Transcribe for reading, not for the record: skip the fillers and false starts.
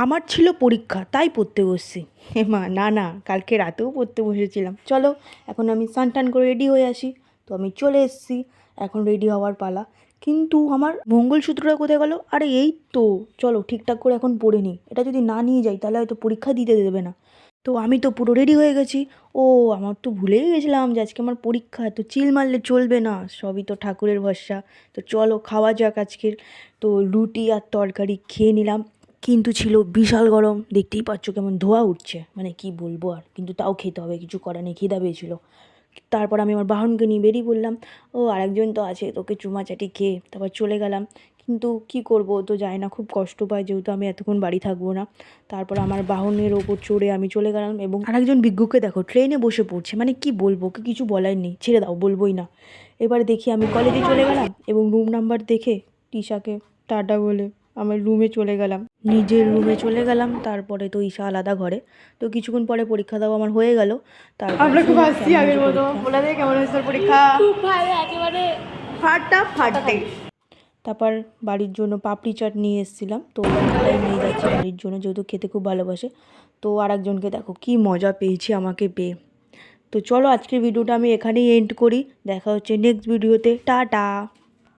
আমার ছিল পরীক্ষা তাই পড়তে বসছি। মা না না, কালকে রাতেও পড়তে বসেছিলাম। চলো এখন আমি স্নান টান করে রেডি হয়ে আসি। তো আমি চলে এসেছি, এখন রেডি হওয়ার পালা। কিন্তু আমার মঙ্গলসূত্রটা কোথায় গেল? আরে এই তো, চলো ঠিকঠাক করে এখন পরে নিই। এটা যদি না নিয়ে যাই তাহলে হয়তো পরীক্ষা দিতে দেবে না। তো আমি তো পুরো রেডি হয়ে গেছি। ও, আমার তো ভুলেই গেছিলাম যে আজকে আমার পরীক্ষা। তো চিল মারলে চলবে না, সবই তো ঠাকুরের ভরসা। তো চলো খাওয়া যাক আজকের। তো রুটি আর তরকারি খেয়ে নিলাম, কিন্তু ছিল বিশাল গরম। দেখতেই পাচ্ছ কেমন ধোয়া উঠছে, মানে কি বলবো আর, কিন্তু তাও খেতে হবে, কিছু করার নেই, খিদা পেয়েছিল। তারপর আমি আমার বাহনকে নিয়ে বেরিয়ে পড়লাম। ও আরেকজন তো আছে, তোকে চুমাচাটি খেয়ে তারপর চলে গেলাম। কিন্তু কি করব, ও তো যায় না, খুব কষ্ট পায় যেহেতু আমি এতক্ষণ বাড়ি থাকবো না। তারপর আমার বাহনের ওপর চড়ে আমি চলে গেলাম, এবং আরেকজন বিজ্ঞকে দেখো ট্রেনে বসে পড়ছে, মানে কি বলবো, ওকে কিছু বলার নেই, ছেড়ে দাও, বলবোই না। এবারে দেখি আমি কলেজে চলে গেলাম, এবং রুম নাম্বার দেখে টিশাকে টাটা বলে আমার রুমে চলে গেলাম, নিজের রুমে চলে গেলাম। তারপরে তো ঈশা আলাদা ঘরে। তো কিছুক্ষণ পরে পরীক্ষা দেওয়া আমার হয়ে গেল। তারপর আমরা খুব হাসছি আগের মতো। বলে দে কেমন হয়েছে পরীক্ষা? খুব ভালো, একেবারে ফাটাফাটি। তারপর বাড়ির জন্য পাপড়ি চাট নিয়ে এসেছিলাম, তো ওটাই নিয়ে যাচ্ছি বাড়ির জন্য, যেহেতু খেতে খুব ভালোবাসে। তো আরেকজনকে দেখো কি মজা পেয়েছি আমাকে পেয়ে। তো চলো আজকের ভিডিওটা আমি এখানেই এন্ড করি, দেখা হচ্ছে নেক্সট ভিডিওতে, টাটা।